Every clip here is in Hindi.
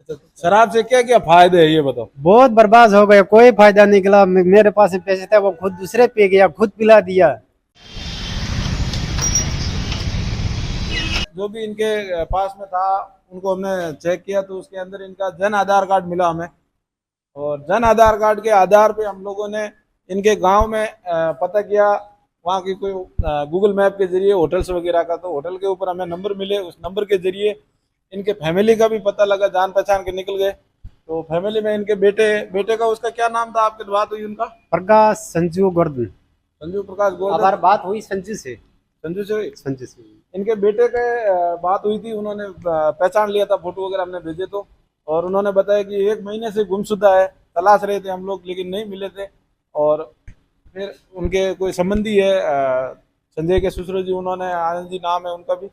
शराब से क्या क्या फायदे है ये बताओ। बहुत बर्बाद हो गए, कोई फायदा नहीं निकला। मेरे पास पैसे थे, वो खुद दूसरे पी गया, खुद पिला दिया। जो भी इनके पास में था उनको हमने चेक किया तो उसके अंदर इनका जन आधार कार्ड मिला हमें। और जन आधार कार्ड के आधार पे हम लोगों ने इनके गांव में पता किया, वहाँ की कोई गूगल मैप के जरिए होटल्स वगैरह का, तो होटल के ऊपर हमें नंबर मिले। उस नंबर के जरिए इनके फैमिली का भी पता लगा, जान पहचान के निकल गए। तो फैमिली में इनके बेटे का, उसका क्या नाम था, आपके बात हुई उनका? प्रकाश संजू गोर्धन। संजू प्रकाश गोल्डन। हमारी बात हुई संजू से। संजू से हुई? संजू से। इनके बेटे के बात हुई थी, उन्होंने पहचान लिया था, फोटो वगैरह हमने भेजे तो। और उन्होंने बताया कि 1 महीने से गुमशुदा है, तलाश रहे थे हम लोग लेकिन नहीं मिले थे। और फिर उनके कोई संबंधी है संजय के ससुर जी, उन्होंने, आनंद जी नाम है उनका भी,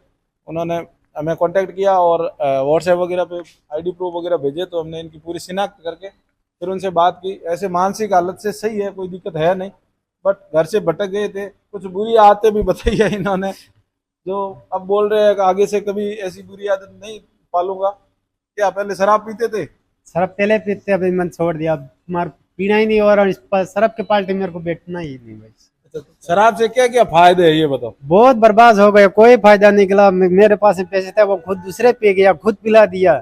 उन्होंने हमें कांटेक्ट किया और व्हाट्सएप वगैरह पे आईडी प्रूफ वगैरह भेजे। तो हमने इनकी पूरी शिनाख्त करके फिर उनसे बात की। ऐसे मानसिक हालत से सही है, कोई दिक्कत है नहीं, बट घर से भटक गए थे। कुछ बुरी आदतें भी बताई है इन्होंने, जो अब बोल रहे हैं कि आगे से कभी ऐसी बुरी आदत नहीं पालूंगा। क्या पहले शराब पीते थे? शराब पहले पीते, अभी मन छोड़ दिया। तुम्हारा पीना ही नहीं, और इस पर शराब के पार्टी मेरे को बैठना ही नहीं भाई। शराब से क्या क्या फायदे है ये बताओ। बहुत बर्बाद हो गए, कोई फायदा नहीं निकला। मेरे पास पैसे थे, वो खुद दूसरे पी गया, खुद पिला दिया।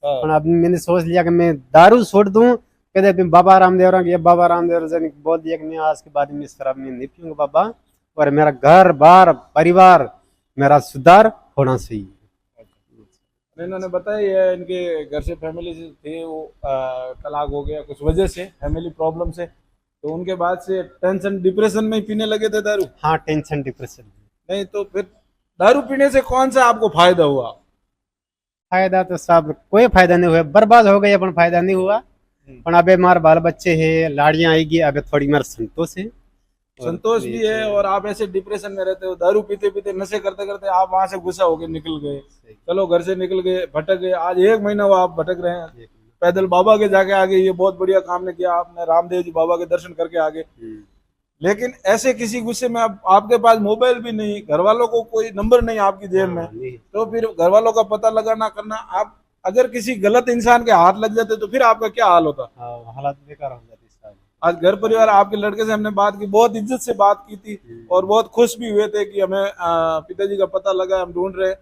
और अब मैंने सोच लिया कि मैं दारू छोड़ दूं। कहते बाबा रामदेव ये बाबा रामदेव ने बोल दिया कि मैं आज के बाद में शराब में नहीं पीऊंगा बाबा, और मेरा घर बार परिवार मेरा सुधार होना चाहिए। इन्होंने बताया ये इनके घर से फैमिली से थे, वो तलाक हो गया कुछ वजह से, फैमिली प्रॉब्लम से। तो उनके बाद से टेंशन डिप्रेशन में ही पीने लगे थे दारू। हाँ, टेंशन डिप्रेशन। नहीं तो फिर दारू पीने से कौन सा आपको फायदा हुआ? फायदा तो सब कोई फायदा नहीं हुआ, बर्बाद हो गए, अपन फायदा नहीं हुआ। पर अबे मार बाल बच्चे है, लाड़ियां आएगी, अबे थोड़ी मेरा संतोष है। संतोष भी है। और आप ऐसे डिप्रेशन में रहते हो, दारू पीते पीते नशे करते करते आप वहां से गुस्सा होके निकल गए, चलो घर से निकल गए, भटक गए। आज 1 महीना हुआ आप भटक रहे हैं, पैदल बाबा के जाके आगे, ये बहुत बढ़िया काम ने किया आपने, रामदेव जी बाबा के दर्शन करके आगे। लेकिन ऐसे किसी गुस्से में आपके पास मोबाइल भी नहीं, घर वालों को कोई नंबर नहीं आपकी जेब में, तो फिर घर वालों का पता लगाना करना, आप अगर किसी गलत इंसान के हाथ लग जाते तो फिर आपका क्या हाल होता? हालात बेकार हो जाते। आज घर परिवार, आपके लड़के से हमने बात की, बहुत इज्जत से बात की थी और बहुत खुश भी हुए थे कि हमें पिताजी का पता लगा, हम ढूंढ रहे।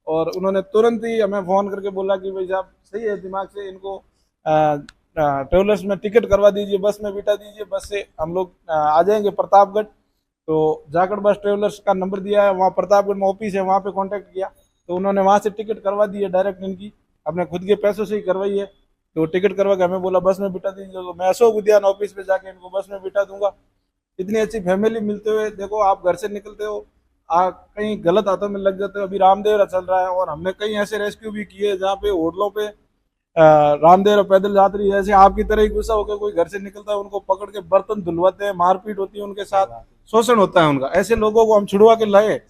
और उन्होंने तुरंत ही हमें फोन करके बोला कि भाई साहब सही है दिमाग से, इनको ट्रेवलर्स में टिकट करवा दीजिए, बस में बिठा दीजिए, बस से हम लोग आ जाएंगे प्रतापगढ़। तो जाखड़ बस ट्रेवलर्स का नंबर दिया है, वहाँ प्रतापगढ़ में ऑफिस है, वहाँ पे कांटेक्ट किया तो उन्होंने वहाँ से टिकट करवा दी है, डायरेक्ट इनकी अपने खुद के पैसों से ही करवाई है। तो टिकट करवा के हमें बोला बस में बिठा दीजिए, तो मैं अशोक उद्यान ऑफिस पे जाके इनको बस में बिठा दूंगा। इतनी अच्छी फैमिली मिलते हुए देखो, आप घर से निकलते हो, कहीं गलत हाथों में लग जाते हो। अभी रामदेव चल रहा है और हमने कई ऐसे रेस्क्यू भी किए जहाँ पे होटलों पे रामदेव पैदल यात्री जैसे आपकी तरह ही गुस्सा होकर कोई घर से निकलता है, उनको पकड़ के बर्तन धुलवाते हैं, मारपीट होती है उनके साथ, शोषण होता है उनका। ऐसे लोगों को हम छुड़वा के लाए।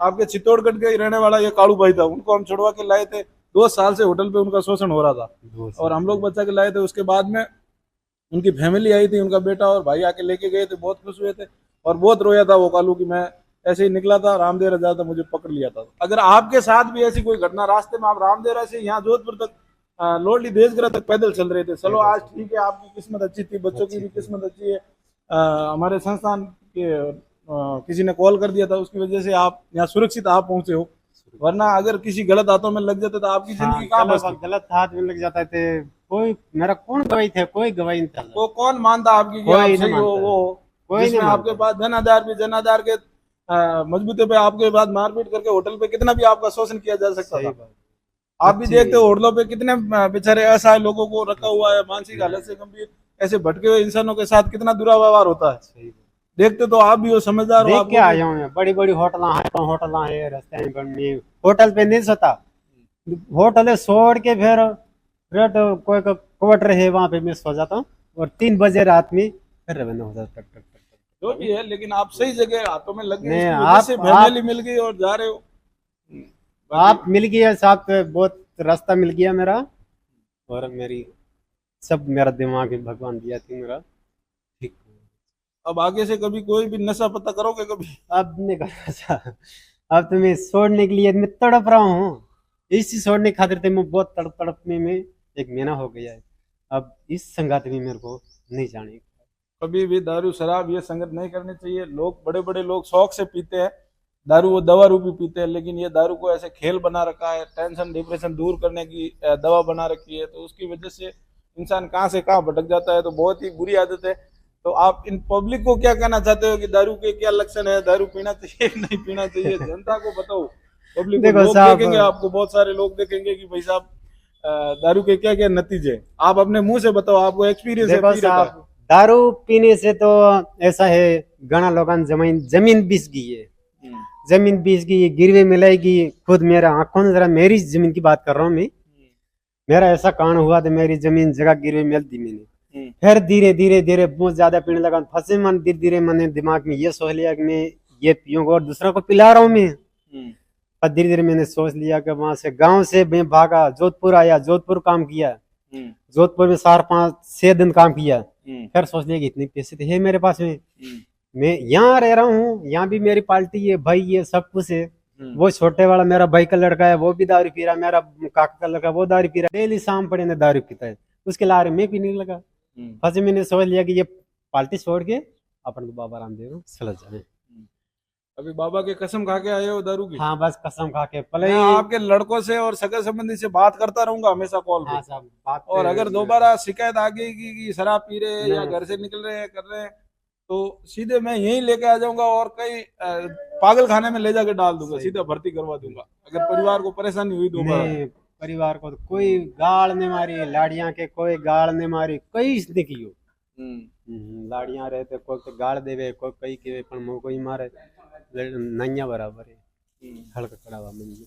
आपके चित्तौड़गढ़ के रहने वाला ये कालू भाई था, उनको हम छुड़वा के लाए थे। 2 साल से होटल पे उनका शोषण हो रहा था और हम लोग बचा के लाए थे। उसके बाद में उनकी फैमिली आई थी, उनका बेटा और भाई आके लेके गए थे, बहुत खुश हुए थे और बहुत रोया था वो कालू कि मैं ऐसे ही निकला था, रामदेवरा जा था, मुझे पकड़ लिया था। अगर आपके साथ भी ऐसी कोई घटना, रास्ते में आप रामदेवरा से यहाँ जोधपुर तक, लोडली देशगरा तक पैदल चल रहे थे, चलो आज ठीक है, आपकी किस्मत अच्छी थी, बच्चों की भी किस्मत अच्छी है, हमारे संस्थान के किसी ने कॉल कर दिया था, उसकी वजह से आप यहाँ सुरक्षित आप पहुंचे हो। वरना अगर किसी गलत हाथों में लग जाते तो आपकी जिंदगी कहाँ बचती? गलत हाथ में लग जाता थे, कोई मेरा कौन गवाही थे, कोई गवाही नहीं था। वो कौन मानता आपकी कि आप सही हो? वो कोई नहीं। आपके पास जन आधार भी, जन आधार के मजबूते पे आपके बाद मारपीट करके होटल पे कितना भी आपका शोषण किया जा सकता था। आप भी देखते हो होटलों पे कितने बेचारे असहाय लोगों को रखा हुआ है, मानसिक हालत से गंभीर, ऐसे भटके हुए इंसानों के साथ कितना दुर्व्यवहार होता है। देखते तो आप भी हो, समझदार हो। क्या आया हूँ, बड़ी बड़ी होटल है रास्ते में, होटल पे नहीं सोता, होटल छोड़ के फिर कोई क्वार्टर है वहाँ पे मैं सो जाता हूँ और 3 बजे रात में फिर रवाना हो जाता। जो भी है, लेकिन आप सही जगह हाथों में लग गए, आप फैमिली मिल गई और जा रहे हो। आप मिल गया साथ, बहुत रास्ता मिल गया मेरा, और मेरी सब मेरा दिमाग ही भगवान दिया थी मेरा। ठीक, अब आगे से कभी कोई भी नशा पता करोगे कभी? अब नहीं करना। अब तुम्हें छोड़ने के लिए मैं तड़प रहा हूँ, इसी छोड़ने खातिर थे मैं बहुत तड़पने में 1 महीना हो गया है। अब इस संगत में मेरे को नहीं जाने। कभी भी दारू शराब ये संगत नहीं करनी चाहिए। लोग बड़े बड़े लोग शौक से पीते हैं दारू, वो दवा रूपी पीते हैं, लेकिन ये दारू को ऐसे खेल बना रखा है, टेंशन डिप्रेशन दूर करने की दवा बना रखी है, तो उसकी वजह से इंसान कहाँ से कहाँ भटक जाता है। तो बहुत ही बुरी आदत है। तो आप इन पब्लिक को क्या कहना चाहते हो कि दारू के क्या लक्षण है, दारू पीना चाहिए नहीं पीना चाहिए, जनता को बताओ। पब्लिक को, देखो लोग साहब, देखेंगे आपको, बहुत सारे लोग देखेंगे कि भाई साहब दारू के क्या क्या नतीजे हैं। आप अपने मुंह से बताओ, आपको एक्सपीरियंस है देखो पी रखा है। साहब, दारू पीने से तो ऐसा है, घना लोगन जमीन जमीन बीस गई है, जमीन बीस गई, गिरवे मिलाएगी। खुद मेरा आंखों ने, जरा मेरी जमीन की बात कर रहा हूँ मैं, मेरा ऐसा कांड हुआ तो मेरी जमीन जगह गिरवे मिल दी मैंने। फिर धीरे धीरे धीरे बहुत ज्यादा पीने लगा, फंसे मन, धीरे धीरे मैंने दिमाग में ये सोच लिया कि मैं ये पीऊंगा और दूसरा को पिला रहा हूँ मैं। और धीरे धीरे मैंने सोच लिया कि वहां से, गांव से मैं भागा, जोधपुर आया, जोधपुर काम किया, जोधपुर में 4-5-6 दिन काम किया। फिर सोच लिया कि इतने पैसे तो है मेरे पास में, मैं यहाँ रह रहा हूँ, यहाँ भी मेरी पार्टी है, भाई ये सब कुछ है। वो छोटे वाला मेरा भाई का लड़का है, वो भी दारू पी रहा, मेरा काका का लड़का वो दारू पी रहा, डेली शाम पड़े ने दारू पीता है, उसके लारे मैं पीने लगा। फंसे मैंने सोच लिया कि ये पार्टी छोड़ के अपन बाबा रामदेव चला जाए। अभी बाबा के कसम खा के आए हो दारू की? हाँ, बस कसम खा के पहले मैं आपके लड़कों से और सगे संबंधी से बात करता रहूंगा हमेशा कॉल पे। हाँ साहब, बात और अगर दोबारा शिकायत आ गई कि शराब पी रहे हैं या नहीं। घर से निकल रहे हैं, कर रहे हैं, तो सीधे मैं यहीं लेके आ जाऊंगा और कई पागल खाने में ले जाके डाल दूंगा, सीधा भर्ती करवा दूंगा, अगर परिवार को परेशानी हुई दोबारा। नहीं, परिवार को तो कोई गाल नहीं मारी, लाड़ियां के कोई गाल नहीं मारी, कोई इसने कियो। लाड़ियां रहते कोई तो गाल देवे, कोई कई के पण मो कोई मारे, नैया बराबर है, हल्का खड़ा हुआ मन में।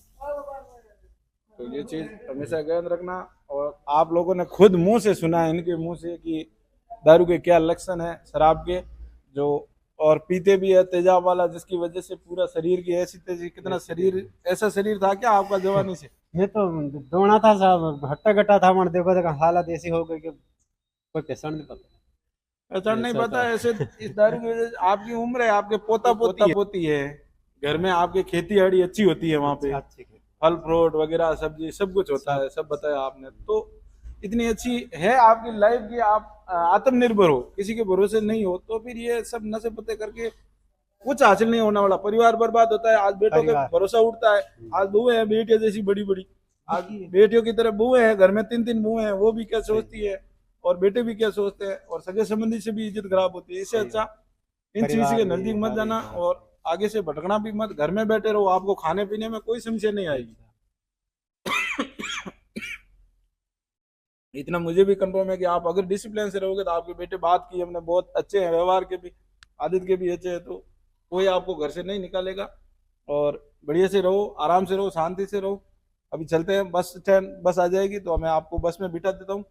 तो ये चीज हमेशा याद रखना। और आप लोगों ने खुद मुंह से सुना है इनके मुंह से कि दारू के क्या लक्षण है, शराब के जो, और पीते भी है तेजाब वाला, जिसकी वजह से पूरा शरीर की ऐसी तेजी, कितना शरीर, ऐसा शरीर था क्या आपका जवानी से? ये तो दौड़ा था साहब, हट्टा कट्टा था, मन देखो देखो हालत ऐसी हो गई कि कोई पहचान नहीं पता। ऐसा नहीं पता ऐसे। इस दारू की वजह से आपकी उम्र है, आपके पोता पोती है, घर में आपकी खेती बाड़ी अच्छी होती है, वहाँ पे फल फ्रूट वगैरह सब्जी सब कुछ होता है, सब बताया आपने। तो इतनी अच्छी है आपकी लाइफ की, आप आत्मनिर्भर हो, किसी के भरोसे नहीं हो, तो फिर ये सब नशे पत्ते करके कुछ हासिल नहीं होने वाला। परिवार बर्बाद होता है। आज बेटों के भरोसा उठता है, आज बुए हैं बेटियां जैसी बड़ी बड़ी, आज बेटियों की तरह बुए हैं, घर में 3-3 बुए हैं, वो भी क्या सोचती है और बेटे भी क्या सोचते हैं, और सगे संबंधी से भी इज्जत खराब होती है। इससे अच्छा इन चीज के नजदीक मत जाना और आगे से भटकना भी मत, घर में बैठे रहो, आपको खाने पीने में कोई समस्या नहीं आएगी। इतना मुझे भी कंफर्म है कि आप अगर डिसिप्लिन से रहोगे तो आपके बेटे, बात की हमने, बहुत अच्छे हैं, व्यवहार के भी, आदत के भी अच्छे हैं, तो कोई आपको घर से नहीं निकालेगा। और बढ़िया से रहो, आराम से रहो, शांति से रहो। अभी चलते हैं, बस स्टैंड, बस आ जाएगी तो मैं आपको बस में बिठा देता हूँ,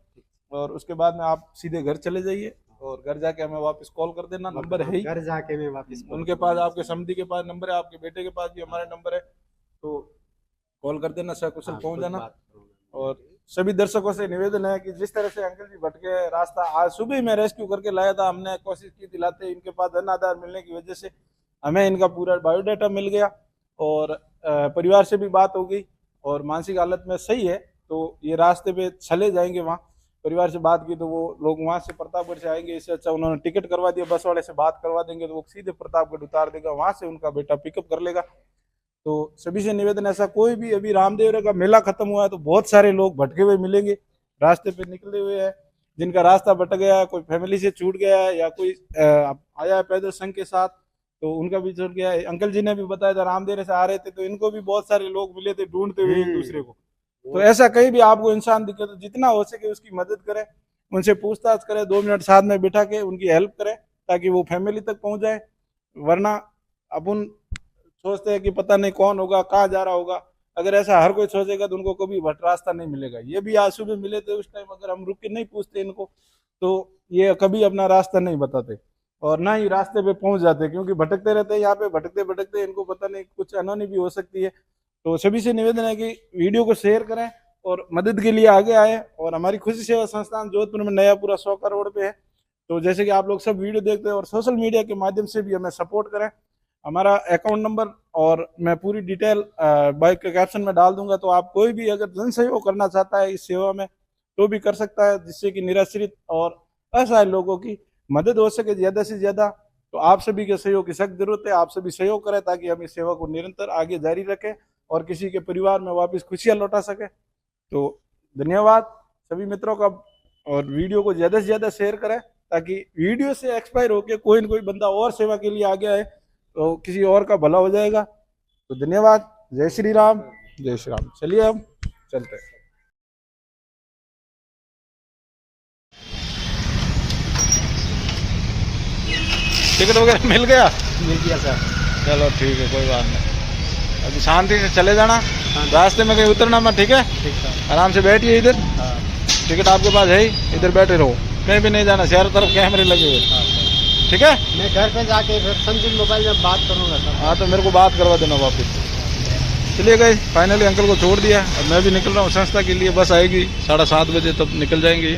और उसके बाद में आप सीधे घर चले जाइए, और घर जाके हमें वापस कॉल कर देना, नंबर है ही घर जाके मैं वापस उनके पास, आपके समधी के पास नंबर है, आपके बेटे के पास भी हमारा नंबर है, तो कॉल कर देना, सकुशल पहुंच जाना। और सभी दर्शकों से निवेदन है कि जिस तरह से अंकल जी भटके रास्ता, आज सुबह ही मैं रेस्क्यू करके लाया था, हमने कोशिश की दिलाते, इनके पास धन आधार मिलने की वजह से हमें इनका पूरा बायोडाटा मिल गया, और परिवार से भी बात हो गई, और मानसिक हालत में सही है, तो ये रास्ते पे चले जाएंगे। वहाँ परिवार से बात की तो वो लोग वहाँ से प्रतापगढ़ से आएंगे, इससे अच्छा उन्होंने टिकट करवा दिया, बस वाले से बात करवा देंगे तो वो सीधे प्रतापगढ़ उतार देगा, वहाँ से उनका बेटा पिकअप कर लेगा। तो सभी से निवेदन, ऐसा कोई भी, अभी रामदेव का मेला खत्म हुआ है तो बहुत सारे लोग भटके हुए मिलेंगे, रास्ते पे निकले हुए हैं, जिनका रास्ता भटक गया है, कोई फैमिली से छूट गया है, या कोई आया है पैदल संघ के साथ तो उनका भी छूट गया है। अंकल जी ने भी बताया था, रामदेव से आ रहे थे तो इनको भी बहुत सारे लोग मिले थे ढूंढते हुए एक दूसरे को। तो ऐसा कहीं भी आपको इंसान दिखे तो जितना हो सके उसकी मदद करें, उनसे पूछताछ करें, 2 मिनट साथ में बिठा के उनकी हेल्प करें ताकि वो फैमिली तक पहुंच जाए। वरना अपन सोचते हैं कि पता नहीं कौन होगा, कहाँ जा रहा होगा, अगर ऐसा हर कोई सोचेगा तो उनको कभी भट रास्ता नहीं मिलेगा। ये भी आज सुबह मिले थे, उस टाइम अगर हम रुक के नहीं पूछते इनको तो ये कभी अपना रास्ता नहीं बताते और ना ही रास्ते पे पहुंच जाते, क्योंकि भटकते रहते हैं यहाँ पे, भटकते भटकते इनको पता नहीं कुछ अनहोनी भी हो सकती है। तो सभी से निवेदन है कि वीडियो को शेयर करें और मदद के लिए आगे आए। और हमारी खुशी सेवा संस्थान जोधपुर में नयापुरा 100 रोड पे है। तो जैसे कि आप लोग सब वीडियो देखते हैं और सोशल मीडिया के माध्यम से भी हमें सपोर्ट करें। हमारा अकाउंट नंबर और मैं पूरी डिटेल बाइक के कैप्शन में डाल दूंगा, तो आप कोई भी अगर जन सहयोग करना चाहता है इस सेवा में तो भी कर सकता है, जिससे कि निराश्रित और असहाय लोगों की मदद हो सके ज्यादा से ज्यादा। तो आप सभी के सहयोग की सख्त जरूरत है, आप सभी सहयोग करें ताकि हम इस सेवा को निरंतर आगे जारी रखें और किसी के परिवार में वापस खुशियां लौटा सके। तो धन्यवाद सभी मित्रों का, और वीडियो को ज्यादा से ज्यादा शेयर करें ताकि वीडियो से एक्सपायर होकर कोई न कोई बंदा और सेवा के लिए आगे आए तो किसी और का भला हो जाएगा। तो धन्यवाद। जय श्री राम, जय श्री राम। चलिए हम चलते हैं। टिकट वगैरह मिल गया? मिल गया सर। चलो ठीक है, कोई बात नहीं। अभी शांति से चले जाना, रास्ते में कहीं उतरना मत, ठीक है? ठीक सर। आराम से बैठिए इधर। हाँ। टिकट आपके पास है ही, इधर बैठे रहो, कहीं भी नहीं जाना, चारों तरफ कैमरे लगे हुए, ठीक है? मैं घर पे जाके फिर संजीव मोबाइल में बात करूंगा सर। हाँ तो मेरे को बात करवा देना वापस। चलिए गए, फाइनली अंकल को छोड़ दिया। अब मैं भी निकल रहा हूँ संस्था के लिए, बस आएगी 7:30 बजे, तब निकल जाएंगे।